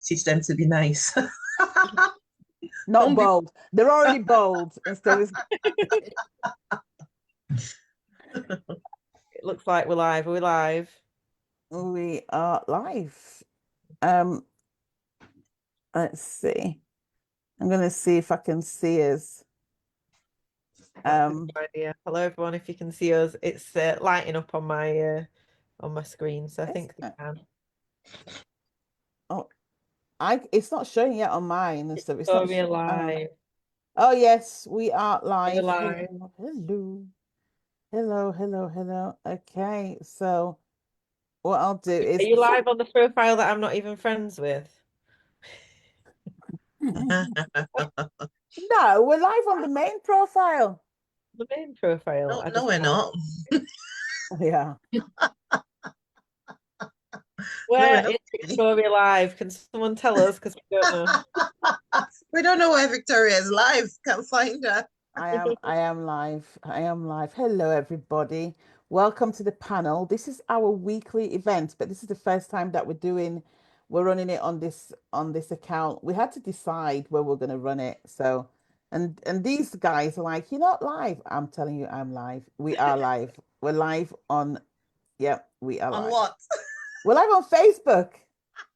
teach them to be nice. Not Don't be. bold. They're already bold. Instead of It looks like we're live. Are we live? we are live. Um, let's see. I'm gonna see if I can see us. Good idea. Hello, everyone. If you can see us, it's lighting up on my screen, so I think they can. Oh, it's not showing yet on mine and stuff. It's So not we're live. Oh yes, we are We're live. live. Hello. Hello, hello, hello. Okay, so what I'll do Are is you live on the profile that I'm not even friends with? no, we're live on the main profile. The main profile. No, I no, just we're not. Yeah. No, we're Where not. is Victoria live? Can someone tell us? Because we don't know. We don't know where Victoria is live. Can't find her. I am live. I am live. Hello, everybody. Welcome to the panel. This is our weekly event, but this is the first time that we're running it on this account. We had to decide where we're going to run it. So, and these guys are like, you're not live. I'm telling you, I'm live. We are live. We're live on, yeah, we are On live. what? We're live on Facebook,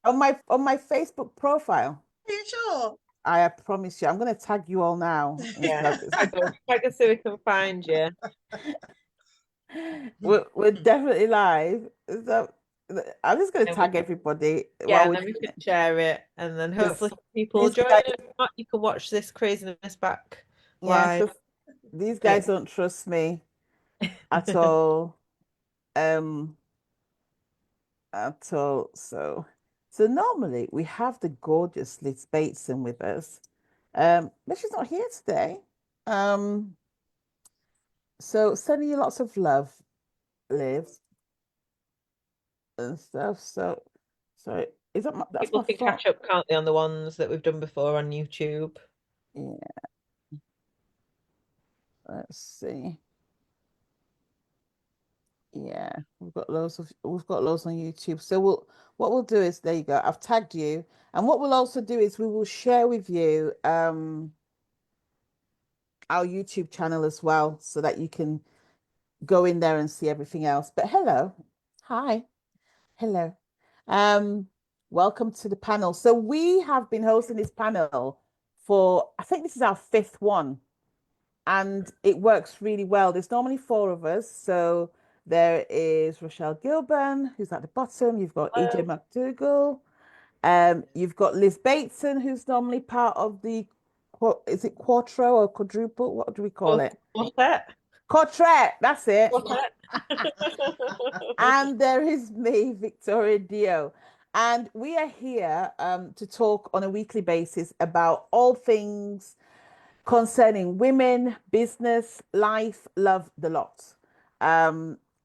on my Facebook profile. Are you sure? I promise you, I'm going to tag you all now. Yeah, tag us so we can find you. We're definitely live. So I'm just going to tag everybody Yeah, while and we then we can share it, and then hopefully people these join guys, us. If not, you can watch this craziness back yeah, live. because these guys don't trust me at all. Um, at all. So normally we have the gorgeous Liz Bateson with us. But she's not here today. Um, so sending you lots of love, Liz, and stuff. So is that that's People my can phone? catch up, can't they, on the ones that we've done before on YouTube? Yeah, let's see. Yeah, we've got loads on YouTube. So what we'll do is there you go. I've tagged you. And what we'll also do is we will share with you our YouTube channel as well so that you can go in there and see everything else. But hello. Hi. Hello. Um, welcome to the panel. So we have been hosting this panel for I think this is our fifth one. And it works really well. There's normally four of us. So there is Rochelle Gilburn, who's at the bottom. You've got Ije McDougall. You've got Liz Bateson, who's normally part of the, is it quattro or quadruple? What do we call it? Quartet. Quartet, that's it. Quartet. And there is me, Victoria Dioh. And we are here to talk on a weekly basis about all things concerning women, business, life, love, the lot.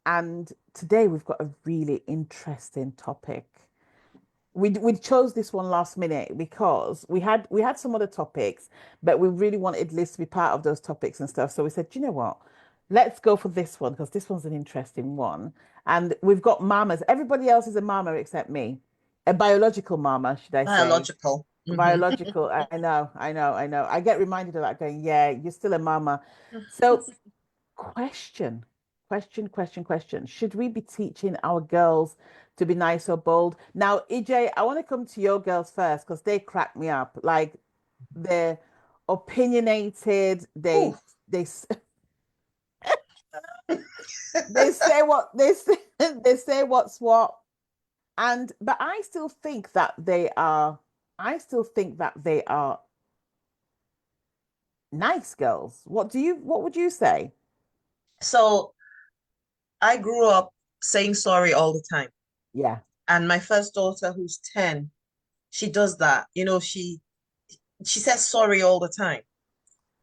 And today we've got a really interesting topic. We chose this one last minute because we had some other topics, but we really wanted Liz to be part of those topics and stuff. So we said, you know what? Let's go for this one because this one's an interesting one. And we've got mamas. Everybody else is a mama except me. A biological mama, should I say? Biological. Biological. I know, I know, I know. I get reminded of that going, yeah, you're still a mama. So, question. Should we be teaching our girls to be nice or bold? Now, EJ, I want to come to your girls first because they crack me up. Like they're opinionated. Ooh. They they say what they say, they say what's what. And but I still think that they are nice girls. What would you say? So I grew up saying sorry all the time. Yeah. And my first daughter, who's 10, she does that. She says sorry all the time.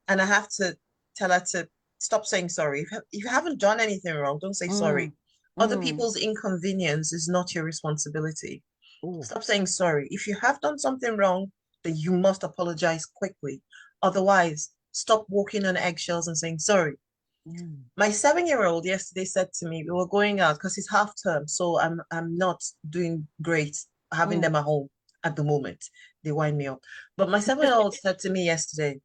And I have to tell her to stop saying sorry. If you haven't done anything wrong, don't say Mm, sorry. Other mm. people's inconvenience is not your responsibility. Ooh. Stop saying sorry. If you have done something wrong, then you must apologize quickly. Otherwise, stop walking on eggshells and saying sorry. Mm, My 7-year-old yesterday said to me, we were going out because it's half term, so I'm not doing great having them mm, at home. at the moment. They wind me up. But my 7-year-old said to me yesterday,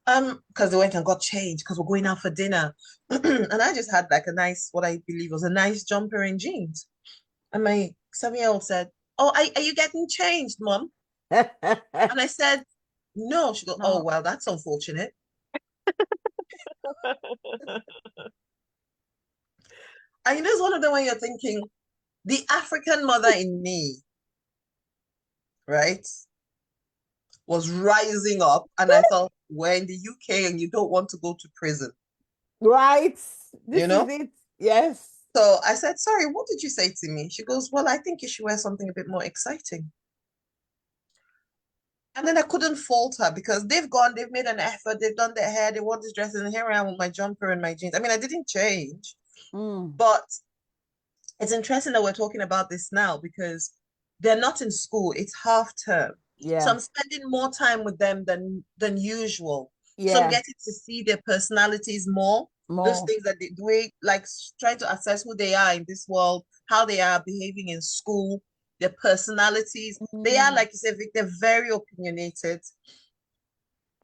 because they went and got changed because we're going out for dinner. And I just had like a nice, what I believe was a nice jumper and jeans. And my 7-year-old said, "Oh, are you getting changed, Mom?" And I said, "No." She goes, "Oh, No. well, that's unfortunate." And you know, it's one of them when you're thinking, the African mother in me, right, was rising up. And I thought, we're in the UK and you don't want to go to prison, Right. you This is know? it. Yes. So I said, "Sorry, what did you say to me?" She goes, "Well, I think you should wear something a bit more exciting." And then I couldn't fault her because they've gone, they've made an effort, they've done their hair, they want this dress, and here I am with my jumper and my jeans. I mean, I didn't change, Mm. but it's interesting that we're talking about this now because they're not in school. It's half term. So Yeah. I'm spending more time with them than usual. So I'm Yeah. getting to see their personalities more, those More. things that they do, like trying to assess who they are in this world, how they are behaving in school, their personalities. They are, Mm. like you said, Vic, they're very opinionated.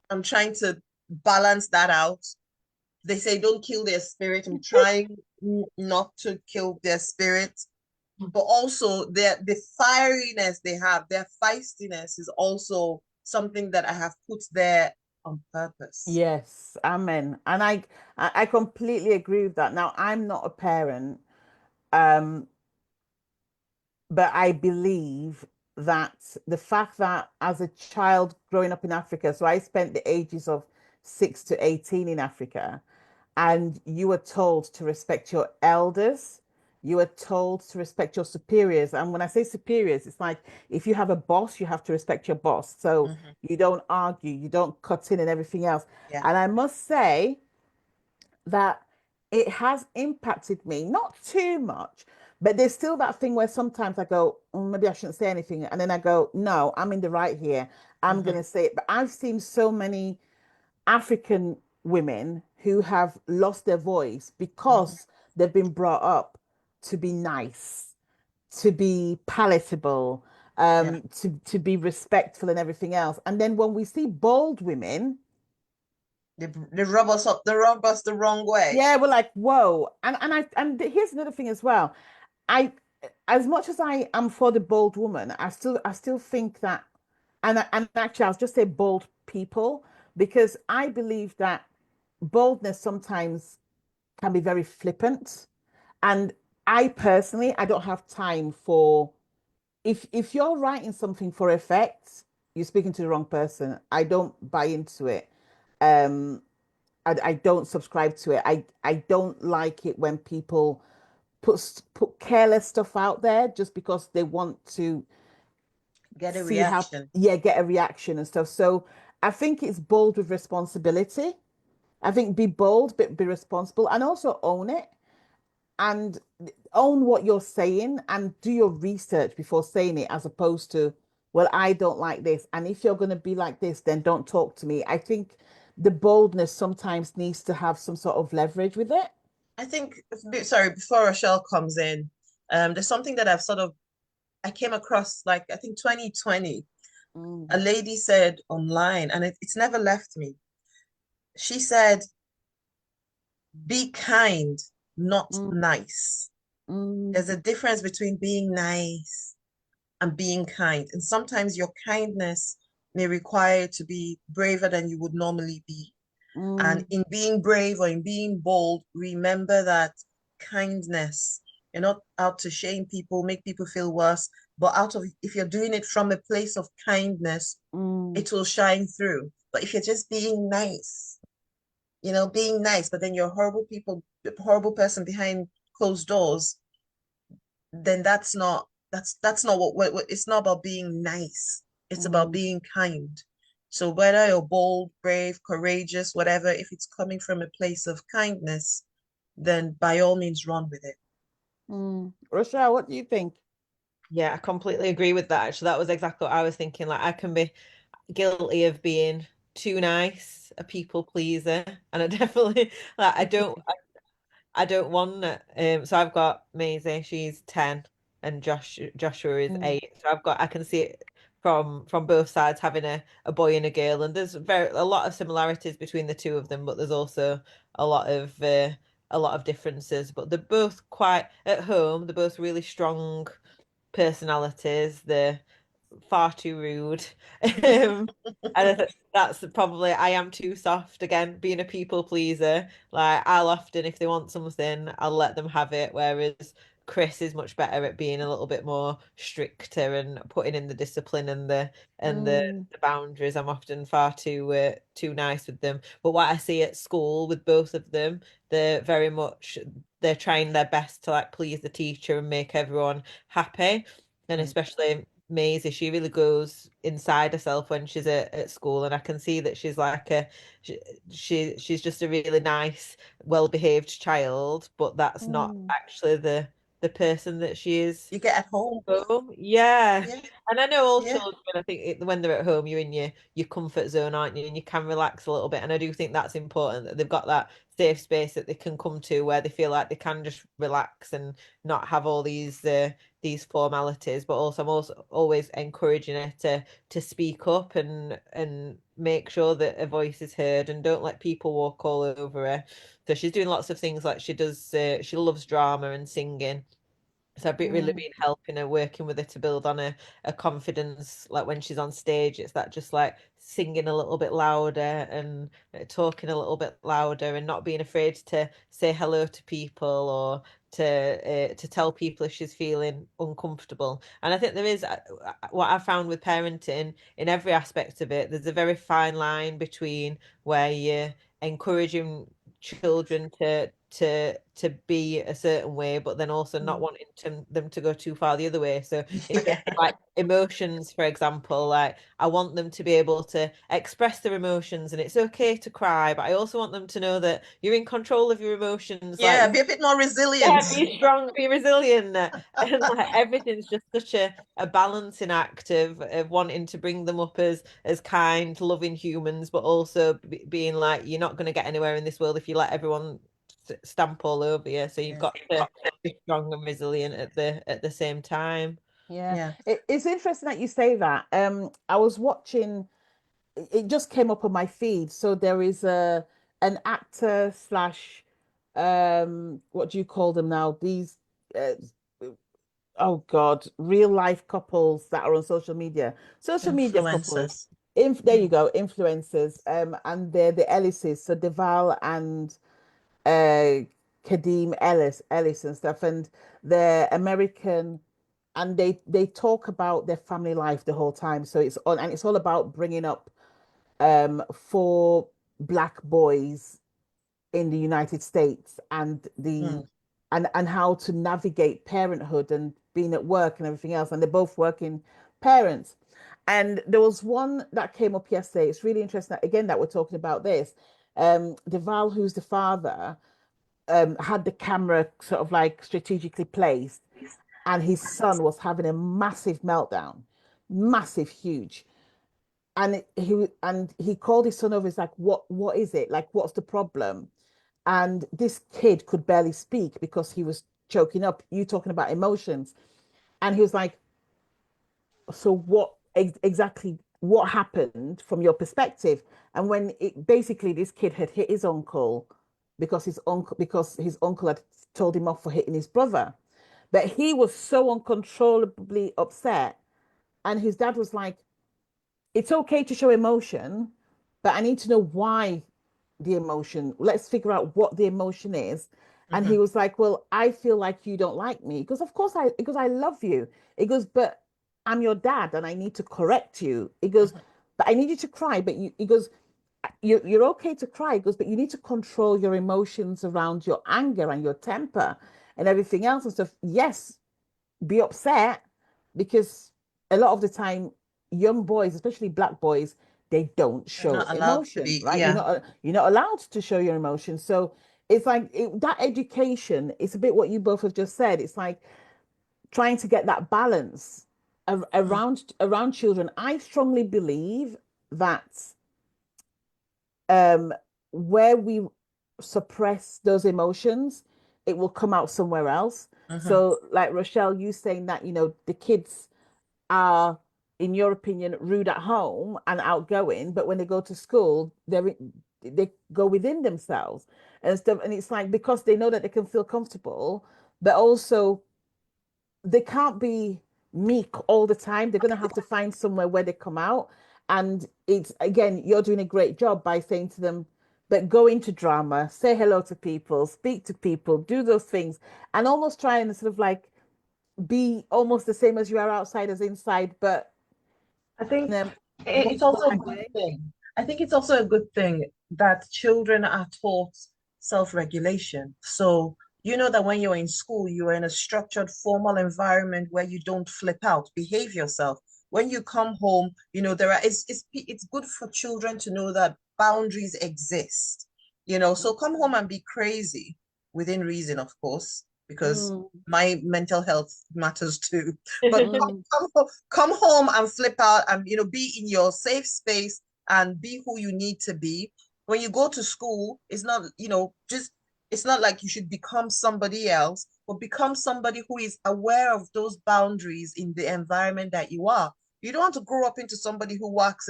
I'm trying to balance that out. They say don't kill their spirit. I'm trying not to kill their spirit, but also the fieriness they have, their feistiness is also something that I have put there on purpose. Yes. Amen. And I completely agree with that. Now, I'm not a parent, um, but I believe that the fact that as a child growing up in Africa, so I spent the ages of 6 to 18 in Africa, and you were told to respect your elders, you were told to respect your superiors. And when I say superiors, it's like if you have a boss, you have to respect your boss. So Mm-hmm. you don't argue, you don't cut in and everything else. Yeah. And I must say that it has impacted me, not too much, but there's still that thing where sometimes I go, maybe I shouldn't say anything. And then I go, no, I'm in the right here. I'm going Mm-hmm. to say it. But I've seen so many African women who have lost their voice Mm-hmm. because they've been brought up to be nice, to be palatable, Yeah. to be respectful and everything else. And then when we see bold women, They rub us up, they rub us the wrong way. yeah, we're like, whoa. And here's another thing as well. I as much as I am for the bold woman, I still think that and actually I'll just say bold people because I believe that boldness sometimes can be very flippant. And I personally I don't have time for if you're writing something for effect, you're speaking to the wrong person. I don't buy into it. Um I don't subscribe to it. I don't like it when people put careless stuff out there just because they want to Get a see how reaction. yeah get a reaction and stuff. So I think it's bold with responsibility. I think be bold but be responsible and also own it and own what you're saying and do your research before saying it as opposed to well I don't like this and if you're going to be like this then don't talk to me. I think the boldness sometimes needs to have some sort of leverage with it. I think, sorry, before Rochelle comes in, there's something that I came across like I think 2020. A Mm, lady said online, and it's never left me. She said, "Be kind, not mm, nice." mm, There's a difference between being nice and being kind. And sometimes your kindness may require you to be braver than you would normally be. And mm, in being brave or in being bold, remember that kindness, you're not out to shame people, make people feel worse, but if you're doing it from a place of kindness, mm, it will shine through. But if you're just being nice, being nice, but then you're horrible person behind closed doors, then that's not what it's not about being nice. It's about mm, being kind. So whether you're bold, brave, courageous, whatever, if it's coming from a place of kindness, then by all means run with it. mm. Rochelle, what do you think? Yeah, I completely agree with that. Actually, that was exactly what I was thinking. Like, I can be guilty of being too nice, a people pleaser, and I definitely like I don't want it. So I've got Maisie, she's 10. and Joshua is Mm, 8. So I can see it from both sides, having a boy and a girl, and there's a lot of similarities between the two of them, but there's also a lot of a lot of differences. But they're both quite at home. They're both really strong personalities. They're far too rude. And that's probably I am too soft again, being a people pleaser. Like I'll often, if they want something, I'll let them have it. Whereas Chris is much better at being a little bit more stricter and putting in the discipline and mm, the boundaries. I'm often far too nice with them. But what I see at school with both of them, they're very much they're trying their best to like please the teacher and make everyone happy. And Mm. especially Maisie, she really goes inside herself when she's at school, and I can see that she's like she, she's just a really nice, well-behaved child, but that's not mm. actually the person that she is You get at home. home. Yeah. Yeah, And I know all yeah, children, I think when they're at home, you're in your comfort zone, aren't you? And you can relax a little bit. And I do think that's important that they've got that safe space that they can come to where they feel like they can just relax and not have all these formalities. But also I'm also always encouraging her to speak up and make sure that her voice is heard and don't let people walk all over her. So she's doing lots of things like she does she loves drama and singing. So I've really Mm, been helping her, working with her to build on a confidence. Like when she's on stage, it's that just like singing a little bit louder and talking a little bit louder and not being afraid to say hello to people or to tell people if she's feeling uncomfortable. And I think there is what I found with parenting in every aspect of it. There's a very fine line between where you're encouraging children to be a certain way, but then also not mm. wanting them to go too far the other way. So in terms yeah, of like emotions, for example, like I want them to be able to express their emotions and it's okay to cry, but I also want them to know that you're in control of your emotions. yeah. Like Be a bit more yeah, resilient. be strong, be resilient. And like everything's just such a balancing act of wanting to bring them up as kind, loving humans, but also being like, you're not going to get anywhere in this world if you let everyone stamp all over you. So you've Yeah, got to be strong and resilient at the same time. Yeah, yeah. it's interesting that you say that. I was watching. It just came up on my feed. So there is a an actor slash what do you call them now? These uh, oh God, real life couples that are on social media. Social media couples. Influencers. There you Mm, go, influencers. And they're the Ellises, so Deval and uh Kadeem Ellis and stuff, and they're American, and they talk about their family life the whole time. So it's on, and it's all about bringing up four black boys in the United States and mm, and how to navigate parenthood and being at work and everything else. And they're both working parents. And there was one that came up yesterday. It's really interesting that, again, that we're talking about this. Deval, who's the father, had the camera sort of like strategically placed, and his son was having a massive meltdown, massive, huge. And he called his son over. He's like, what is it? Like, what's the problem? And this kid could barely speak because he was choking up. You talking about emotions. And he was like, so what exactly what happened from your perspective? And when it basically this kid had hit his uncle because his uncle had told him off for hitting his brother. But he was so uncontrollably upset. And his dad was like, it's okay to show emotion, but I need to know why the emotion. Let's figure out what the emotion is. And he hmm was like, well, I feel like you don't like me. Because of course because I love you. He goes, but I'm your dad and I need to correct you. He goes, hmm but I need you to cry. But he goes, you're okay to cry. He goes, but you need to control your emotions around your anger and your temper and everything else and stuff. Yes, be upset, because a lot of the time young boys, especially black boys, they don't They're show not allowed to emotion, be. right? Yeah. You're not allowed to show your emotions. So it's like that education, it's a bit what you both have just said. It's like trying to get that balance Mm, around children. I strongly believe that um where we suppress those emotions, it will come out somewhere else. Mm-hmm. So, like Rochelle, you saying that, the kids are, in your opinion, rude at home and outgoing, but when they go to school, they go within themselves and stuff. And it's like because they know that they can feel comfortable, but also they can't be meek all the time. They're going to have to find somewhere where they come out. And it's again, you're doing a great job by saying to them, but go into drama, say hello to people, speak to people, do those things, and almost try and sort of like be almost the same as you are outside as inside, but I in think a more it's also a polite good way. thing. I think it's also a good thing that children are taught self-regulation. So you know that when you're in school, you are in a structured, formal environment where you don't flip out, behave yourself. When you come home, there are it's good for children to know that boundaries exist. So come home and be crazy within reason, of course, because Mm, my mental health matters too. But mm, come home and flip out and be in your safe space and be who you need to be. When you go to school, it's not, just it's not like you should become somebody else, but become somebody who is aware of those boundaries in the environment that you are. You don't want to grow up into somebody who works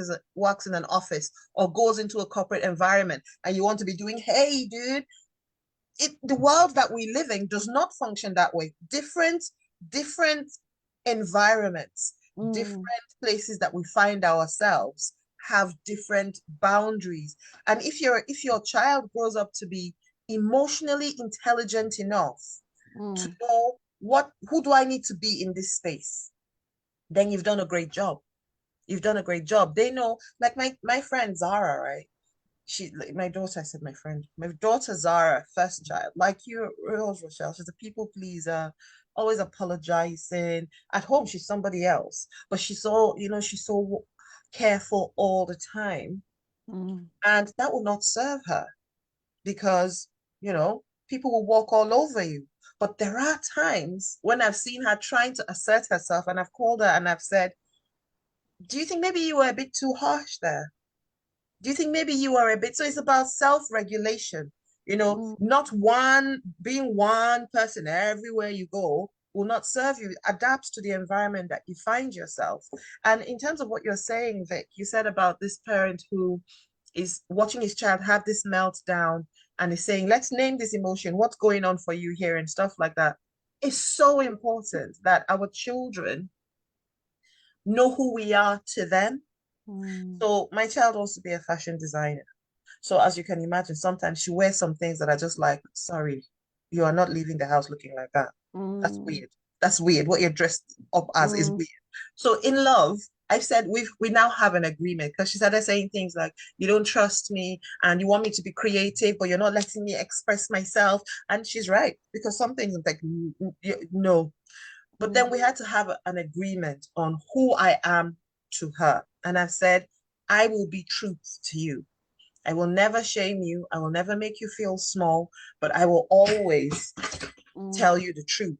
in an office or goes into a corporate environment and you want to be doing, hey, dude, the world that we live in does not function that way. Different environments, different mm, places that we find ourselves have different boundaries. And if your child grows up to be emotionally intelligent enough to mm, know who do I need to be in this space, then you've done a great job. You've done a great job. They know, like my friend Zara, right? Like my daughter, I said my daughter Zara, first child, like you, Rose Rochelle, she's a people pleaser, always apologizing. At home, she's somebody else, but she's so careful all the time, mm, and that will not serve her because people will walk all over you. But there are times when I've seen her trying to assert herself, and I've called her and I've said, "Do you think maybe you were a bit too harsh there? Do you think maybe you are a bit?" So it's about self-regulation, mm, not being one person everywhere you go will not serve you. Adapt to the environment that you find yourself. And in terms of what you're saying, Vic, you said about this parent who is watching his child have this meltdown and is saying, let's name this emotion, what's going on for you here, and stuff like that. It's so important that our children know who we are to them. mm, So my child wants to be a fashion designer. So as you can imagine, sometimes she wears some things that are just like, sorry, you are not leaving the house looking like that. That's mm, weird. That's weird. What you're dressed up as is mm, weird. So in love, I've said we now have an agreement because she started saying things like, you don't trust me and you want me to be creative, but you're not letting me express myself. And she's right, because some things I'm like, no. But then mm, we had to have an agreement on who I am to her. And I've said, I will be truth to you. I will never shame you. I will never make you feel small, but I will always mm, tell you the truth.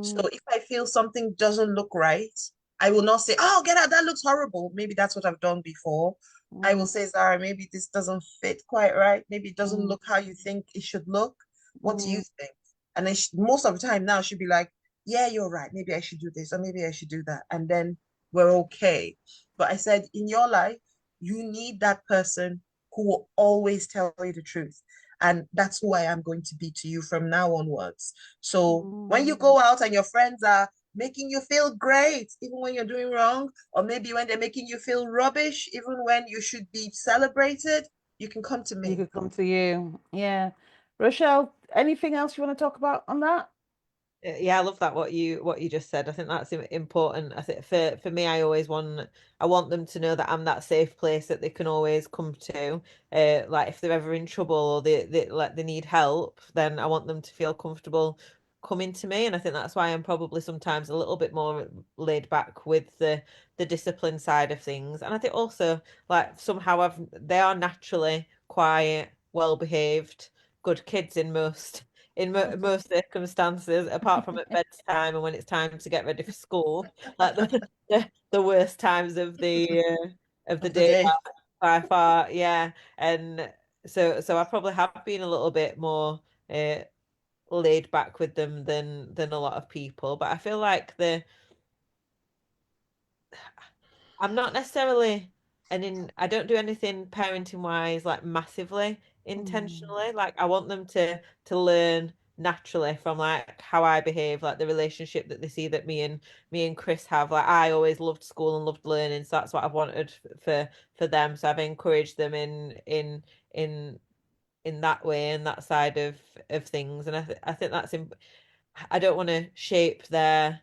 So mm, if I feel something doesn't look right, I will not say, oh, get out, that looks horrible. Maybe that's what I've done before. I will mm, say, Zara, maybe this doesn't fit quite right. Maybe it doesn't mm, look how you think it should look. What do you mm, think? And then most of the time now she'll be like, yeah, you're right. Maybe I should do this or maybe I should do that. And then we're okay. But I said, in your life, you need that person who will always tell you the truth. And that's who I am going to be to you from now onwards. So when you mm. go out and your friends are making you feel great, even when you're doing wrong, or maybe when they're making you feel rubbish, even when you should be celebrated, you can come to You me. could come to you. Yeah. Rochelle, anything else you want to talk about on that? Yeah, I love that what you just said. I think that's important. I think for me, I want them to know that I'm that safe place that they can always come to. Like if they're ever in trouble or they need help, then I want them to feel comfortable coming to me. And I think that's why I'm probably sometimes a little bit more laid back with the discipline side of things. And I think also like somehow they are naturally quiet, well behaved, good kids in most circumstances, apart from at bedtime and when it's time to get ready for school, like the worst times of the Of the day day. by far, yeah. And so I probably have been a little bit more uh, laid back with them than a lot of people. But I feel like I'm not necessarily I don't do anything parenting wise like massively Mm, intentionally. Like I want them to learn naturally from like how I behave, like the relationship that they see that me and Chris have. Like I always loved school and loved learning, so that's what I've wanted for them. So I've encouraged them in in that way and that side of things. And I think that's I don't want to shape their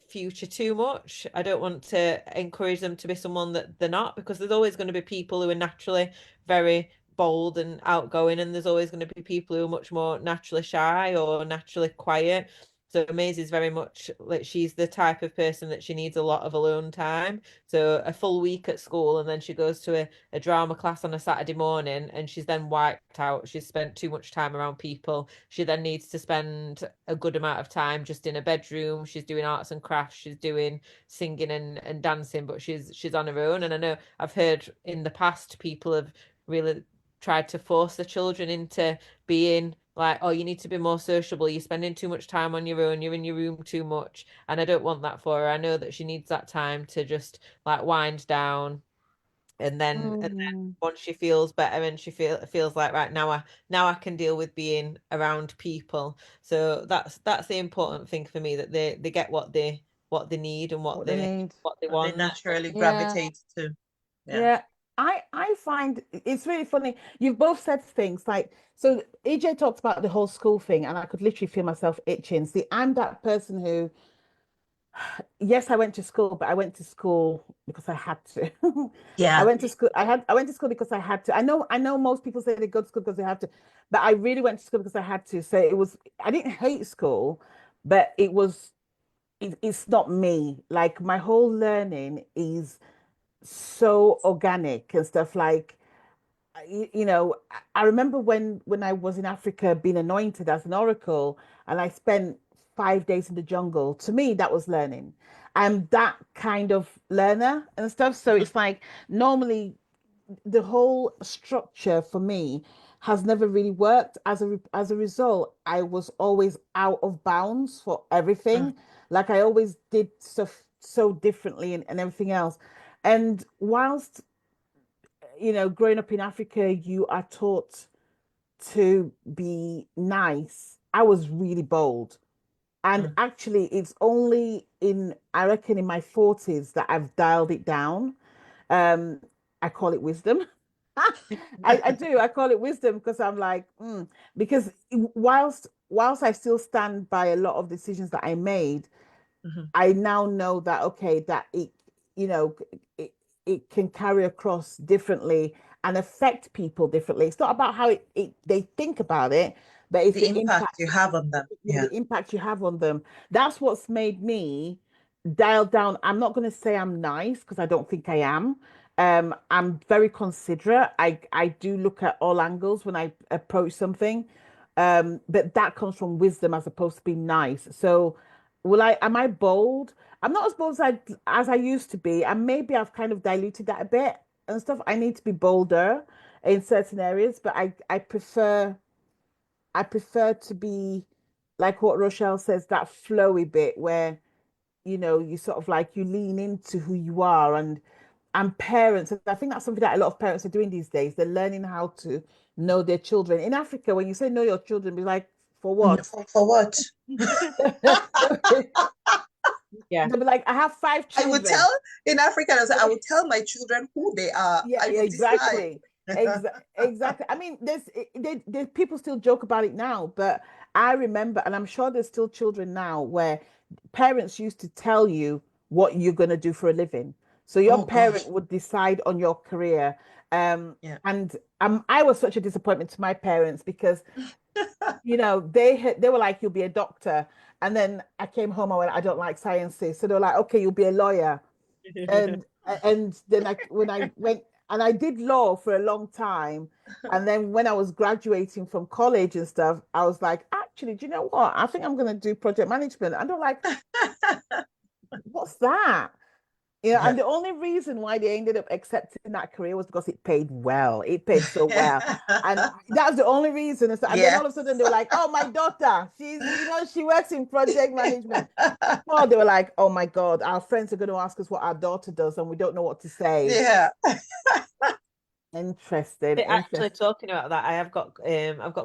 future too much. I don't want to encourage them to be someone that they're not, because there's always going to be people who are naturally very bold and outgoing, and there's always going to be people who are much more naturally shy or naturally quiet. So Maisie is very much like she's the type of person that she needs a lot of alone time. So a full week at school and then she goes to a drama class on a Saturday morning and she's then wiped out. She's spent too much time around people. She then needs to spend a good amount of time just in a bedroom. She's doing arts and crafts. She's doing singing and dancing, but she's on her own. And I know I've heard in the past people have really tried to force the children into being like, oh, you need to be more sociable. You're spending too much time on your own. You're in your room too much. And I don't want that for her. I know that she needs that time to just like wind down, and then mm. once she feels better and she feels like right now I can deal with being around people. So that's the important thing for me, that they get what they need and What they need. what they What they want. naturally Yeah. gravitate to. Yeah. Yeah. I find it's really funny. You've both said things like, so EJ talked about the whole school thing, and I could literally feel myself itching. See, I'm that person who, yes, I went to school, but I went to school because I had to. I Yeah. went to school. I went to school because I had to. I know most people say they go to school because they have to, but I really went to school because I had to. So it was, I didn't hate school, but it's not me. Like my whole learning is so organic and stuff like you know, I remember when I was in Africa being anointed as an oracle and I spent 5 days in the jungle. To me, that was learning. I'm that kind of learner and stuff. So Mhm. it's like normally the whole structure for me has never really worked. As a result, I was always out of bounds for Mm. everything. Like I always did stuff so differently and everything else. And whilst growing up in Africa, you are taught to be nice. I was really bold. And Mm. actually, it's only I reckon, in my 40s that I've dialed it down. Um, I call it wisdom. I do. I call it wisdom because I'm like, because whilst I still stand by a lot of decisions that I made, Mhm. I now know that okay, that you know, it it can carry across differently and affect people differently. It's not about how they think about it, but it's The the impact you impact, have on them. Yeah. the impact you have on them. That's what's made me dial down. I'm not going to say I'm nice because I don't think I am. I'm very considerate. I do look at all angles when I approach something. But that comes from wisdom as opposed to being nice. So am I bold? I'm not as bold as I used to be, and maybe I've kind of diluted that a bit and stuff. I need to be bolder in certain areas, but I prefer to be like what Rochelle says, that flowy bit where you sort of like you lean into who you are, and parents, and I think that's something that a lot of parents are doing these days. They're learning how to know their children. In Africa, when you say know your children, be like, for what? For what? Yeah. They'll be like, I have five I would children. tell in Africa, I would tell my children who they are. Yeah, I yeah, will decide. exactly. Exactly. I mean, there's people still joke about it now, but I remember, and I'm sure there's still children now where parents used to tell you what you're going to do for a living. So your Oh parent gosh. would decide on your career. Yeah. And I was such a disappointment to my parents because, they were like, you'll be a doctor. And then I came home, I went, I don't like sciences. So they were like, okay, you'll be a lawyer. And then when I went and I did law for a long time, and then when I was graduating from college and stuff, I was like, actually, do you know what? I think I'm going to do project management. And they're like, what's that? And the only reason why they ended up accepting that career was because it paid well. It paid so well. And that's the only reason. And then all of a Yes. sudden they were like, oh, my daughter, she works in project management. Well, they were like, oh my God, our friends are going to ask us what our daughter does and we don't know what to say. Yeah. Interesting. Actually, Interesting. talking about that, I've got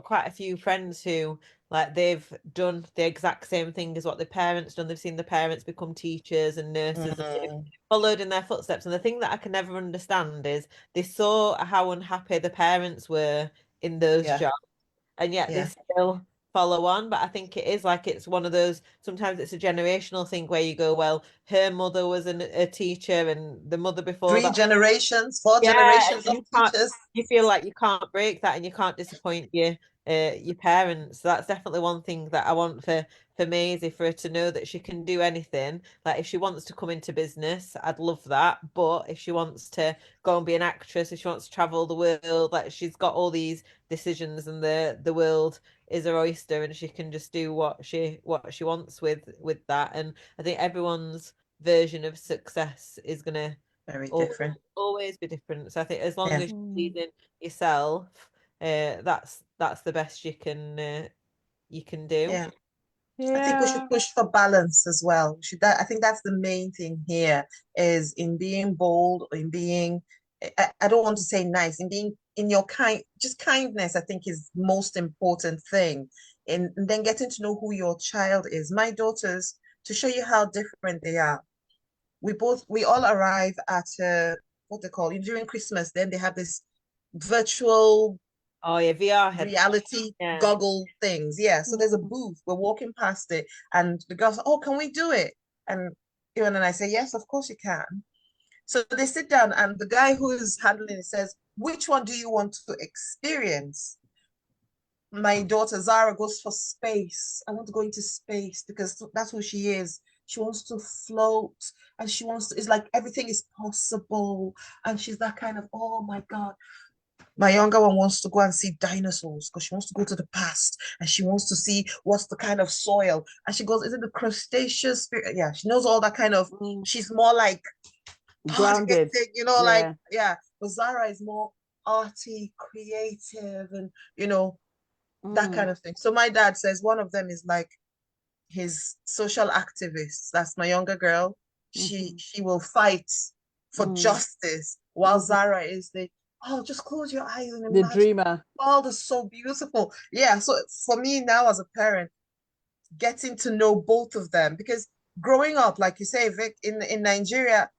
quite a few friends who like they've done the exact same thing as what their parents done. They've seen their parents become teachers and nurses, and they've Mm, followed in their footsteps. And the thing that I can never understand is they saw how unhappy the parents were in those yeah. jobs, and yet they Yeah. still follow on. But I think it is like it's one of those, sometimes it's a generational thing where you go, well, her mother was a teacher and the mother before Three that. generations, four Yeah, generations and of you can't, teachers. you feel like you can't break that and you can't disappoint your parents. So that's definitely one thing that I want for Maisie, for her to know that she can do anything. Like if she wants to come into business, I'd love that. But if she wants to go and be an actress, if she wants to travel the world, like she's got all these decisions, and the world is her oyster, and she can just do what she wants with that. And I think everyone's version of success is gonna Very always, different. always be different. So I think as long Yeah. as you're Mm. pleasing yourself, that's the best you can do. Yeah. I think we should Yeah. push for balance as well. I think that's the main thing here is in being bold, in being, I don't want to say nice, in being in your just kindness, I think is most important thing. And then getting to know who your child is. My daughters, to show you how different they are. We all arrive at what they call during Christmas. Then they have this virtual Oh yeah, VR headset. reality Yeah. goggle things. Yeah. So there's a Mm. booth. We're walking past it, and the girls, oh, can we do it? And Ewan and I say, yes, of course you can. So they sit down, and the guy who is handling it says, which one do you want to experience? My daughter Zara goes for space. I want to go into space because that's who she is. She wants to float and she wants to, it's like everything is possible. And she's that kind of, oh my God. My younger one wants to go and see dinosaurs because she wants to go to the past and she wants to see what's the kind of soil. And she goes, is it the crustaceous spirit? Yeah, she knows all that kind of, Mm. she's more like hard Grounded. hitting, like, Yeah. yeah. But Zara is more arty, creative, and, that Mm. kind of thing. So my dad says one of them is like his social activist. That's my younger girl. She Mm-hmm. she will fight for Mm. justice, while Mm-hmm. Zara is just close your eyes and The imagine dreamer. the world is so beautiful. Yeah. So for me now as a parent, getting to know both of them, because growing up, like you say, Vic, in Nigeria,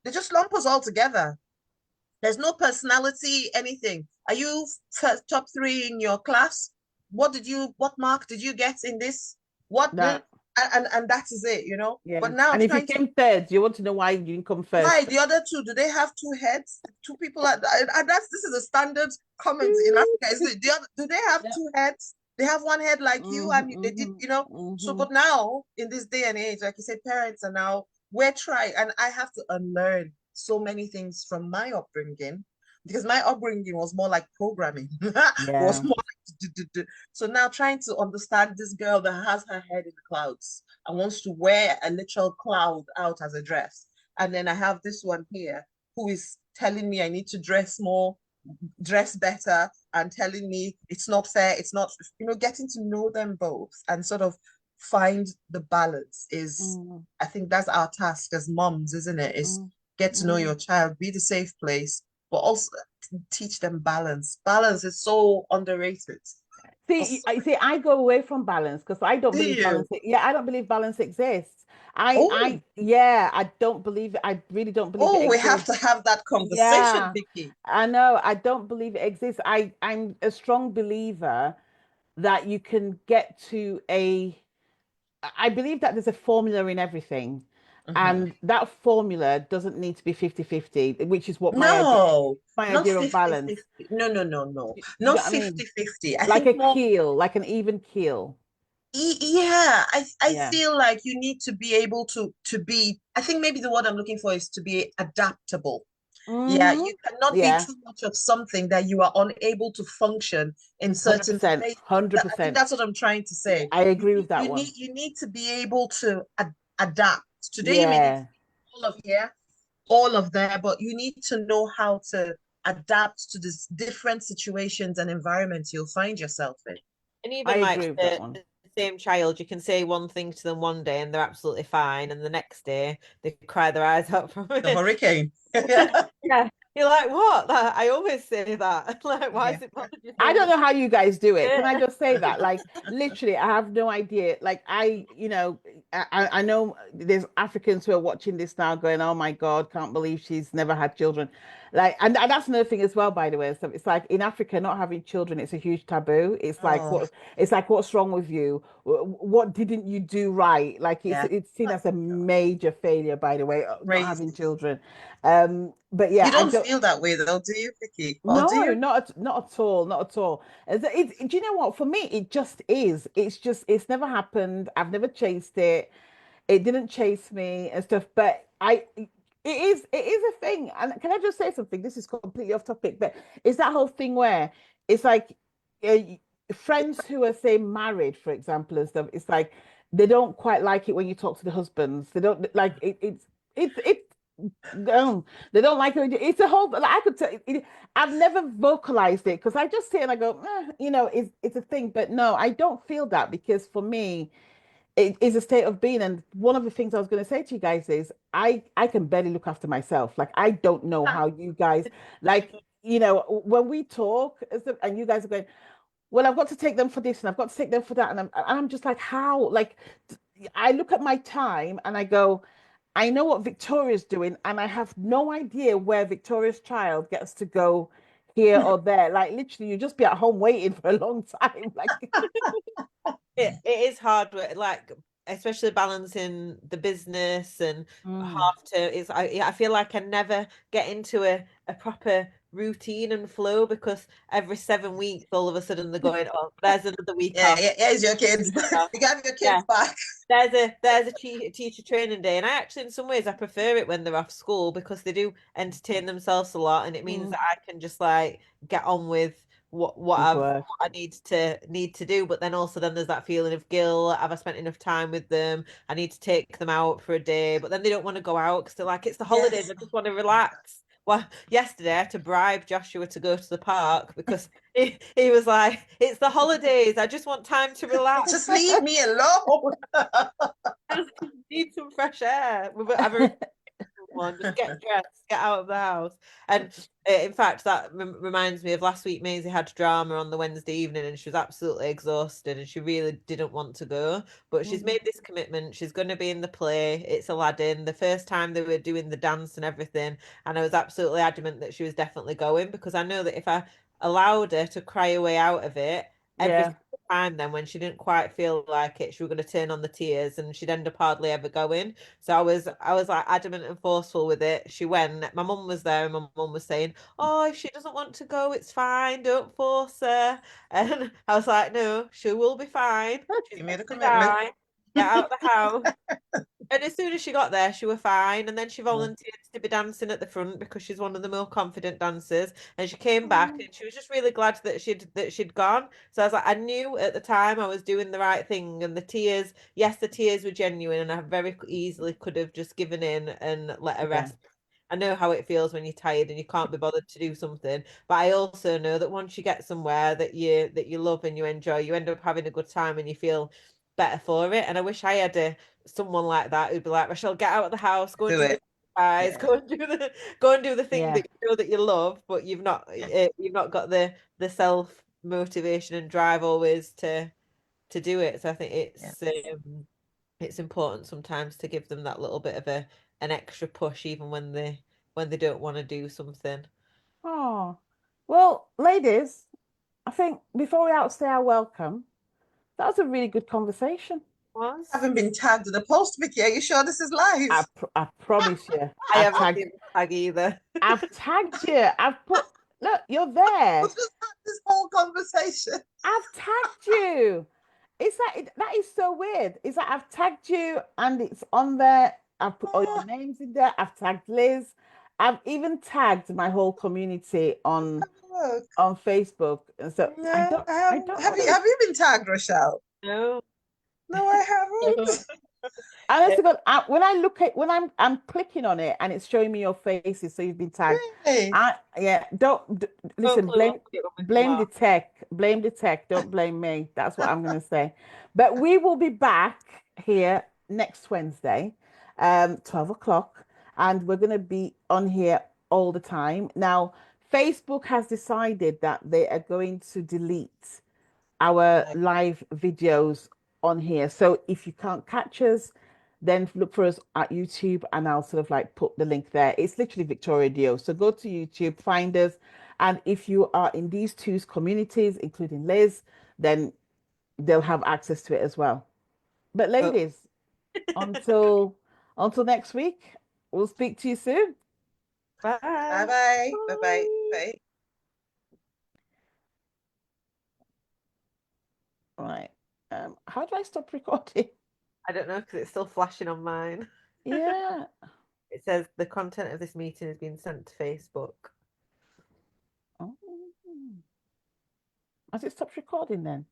they just lump us all together. There's no personality, anything. Are you top three in your class? What mark did you get in this? That. And that is it. Yeah. But now And if you trying to came third, you want to know why you didn't come why first. the other two, do they have two heads? Two people and this is a standard comment in Africa. Is it do they have Yeah. two heads? They have one head like you, Mm-hmm, and they did, mm-hmm, so mm-hmm. but now in this day and age, like you said, parents are now we're trying, and I have to unlearn so many things from my upbringing, because my upbringing was more like programming. Was Yeah. more like so now trying to understand this girl that has her head in the clouds and wants to wear a literal cloud out as a dress. And then I have this one here who is telling me I need to dress more, dress better, and telling me it's not fair. It's not, getting to know them both and sort of find the balance is, Mm, I think that's our task as moms, isn't it? Is mm, get to know mm. your child, be the safe place, but also teach them balance. Balance is so underrated. See, I go away from balance because I don't Do believe you? balance. Yeah, I don't believe balance exists. I, Oh, yeah, I don't believe it. I really don't believe it oh, we have exists. to have that conversation, Yeah, Vicky. I know. I don't believe it exists. I'm a strong believer that you can get to I believe that there's a formula in everything. Mhm. And that formula doesn't need to be 50-50, which is what No, my not idea of fifty balance. fifty. No, no, no, no. You Not know what I mean? 50-50. I Like think a more, keel, like an even keel. yeah, I Yeah. feel like you need to be able to be, I think maybe the word I'm looking for is to be adaptable. Yeah, Hmm. you cannot be Yeah. too much of something that you are unable to function in certain 100%. space. I think 100%. that's what I'm trying to say. I You agree need with that you one. need you need to be able to adapt. Today you may need to Yeah. be all of here. all of that, but you need to know how to adapt to this different situations and environments you'll find yourself in. And I even like agree with that one. the same child, you can say one thing to them one day and they're absolutely fine, and the next day they cry their eyes out from The it. hurricane. Yeah, you're like, what? I always say that. Like, why Yeah. is it bothered you I so don't much? know how you guys do it. Can I Yeah. just say that? Like, literally, I have no idea. Like, I know there's Africans who are watching this now going, oh my God, can't believe she's never had children. Like, and that's another thing as well, by the way. So it's like in Africa, not having children, it's a huge taboo. It's like, Oh, what's wrong with you? What didn't you do right? Like, yeah. it's seen as a major failure, by the way, not having Crazy. children. But You yeah, I don't don't. feel that way though, do you, Vicky? Or do No, you? not at all, not at all. Do you know what? For me, it just is. It's never happened. I've never chased it. It didn't chase me and stuff. But it is a thing. And can I just say something? This is completely off topic, but it's that whole thing where it's like uh, friends who are say married, for example, and stuff. It's like they don't quite like it when you talk to the husbands. They don't like it. It's they don't like it. It's a whole. Like, I could tell. I've never vocalized it because I just say and I go, it's a thing. But no, I don't feel that because for me, it is a state of being. And one of the things I was going to say to you guys is, I can barely look after myself. Like I don't know how you guys like. When we talk and you guys are going, well, I've got to take them for this and I've got to take them for that, and I'm just like, how? Like, I look at my time and I go. I know what Victoria's doing, and I have no idea where Victoria's child gets to go here or there. Like literally, you just be at home waiting for a long time. Like, It is hard work, like especially balancing the business and mm, half term. I feel like I never get into a proper routine and flow because every 7 weeks, all of a sudden they're going, oh, there's another week Yeah, off. yeah, here's your kids. You got your Yeah, kids back. there's a teacher training day, and I actually, in some ways, I prefer it when they're off school because they do entertain themselves a lot, and it means mm, that I can just like get on with with work. what I need to do. But then also then there's that feeling of guilt. Have I spent enough time with them? I need to take them out for a day, but then they don't want to go out because they're like, it's the holidays. Yes. I just want to relax. Well, yesterday I had to bribe Joshua to go to the park because he was like, it's the holidays. I just want time to relax. Just leave me alone. I just need some fresh air. I've a one. Just get dressed, get out of the house. And in fact, that reminds me of last week. Maisie had drama on the Wednesday evening, and she was absolutely exhausted, and she really didn't want to go. But she's Mhm. made this commitment. She's going to be in the play. It's Aladdin. The first time they were doing the dance and everything, and I was absolutely adamant that she was definitely going because I know that if I allowed her to cry her way out of it every Yeah, time, then when she didn't quite feel like it, she was going to turn on the tears, and she'd end up hardly ever going. So I was like adamant and forceful with it. She went. My mum was there, and my mum was saying, "Oh, if she doesn't want to go, it's fine. Don't force her." And I was like, "No, she will be fine. She's You made going a to commitment. die. Get out of the house." And as soon as she got there, she was fine. And then she yeah. volunteered to be dancing at the front because she's one of the more confident dancers. And she came back Oh, and she was just really glad that she'd gone. So I was like, I knew at the time I was doing the right thing. And the tears, yes, the tears were genuine, and I very easily could have just given in and let her yeah, rest. I know how it feels when you're tired and you can't be bothered to do something. But I also know that once you get somewhere that you love and you enjoy, you end up having a good time and you feel better for it. And I wish I had someone like that who'd be like, Rochelle, get out of the house, go and Do do the it. exercise, Yeah. go and do the thing yeah, that you know that you love, but Yeah. you've not got the self motivation and drive always to do it. So I think Yeah. it's important sometimes to give them that little bit of an extra push, even when they don't want to do something. Oh, well, ladies, I think before we outstay our welcome, that was a really good conversation. Was Haven't been tagged in the post, Vicky. Are you sure this is live? I promise you, I haven't seen the tag either. I've tagged you. I've put, look, you're We've there. just had this whole conversation. I've tagged you. It's like that is so weird. It's like I've tagged you and it's on there. I've put all your Oh, names in there. I've tagged Liz. I've even tagged my whole community look. on Facebook. And so I No, don't I I haven't. don't Have know you if have you been tagged, Rochelle? No. No, I haven't. Honestly, God, when I look at when I'm clicking on it and it's showing me your faces, so you've been tagged. Really? Yeah, No listen, clue what it will make blame the laugh. tech, blame the tech, don't blame me. That's what I'm gonna say. But we will be back here next Wednesday, 12 o'clock, and we're gonna be on here all the time. Now, Facebook has decided that they are going to delete our Right. live videos on here. So if you can't catch us, then look for us at YouTube and I'll sort of like put the link there. It's literally Victoria Dio. So go to YouTube, find us. And if you are in these two communities, including Liz, then they'll have access to it as well. But Oh. ladies, until until next week, we'll speak to you soon. Bye Bye. bye. Bye bye. Bye. Bye. Right. How do I stop recording? I don't know because it's still flashing on mine. Yeah. It says the content of this meeting has been sent to Facebook. Oh. Has it stopped recording then?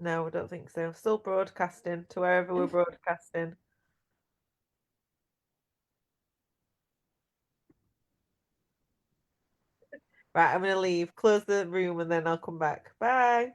No, I don't think so. Still broadcasting to wherever we're broadcasting. Right, I'm gonna leave, close the room, and then I'll come back. Bye.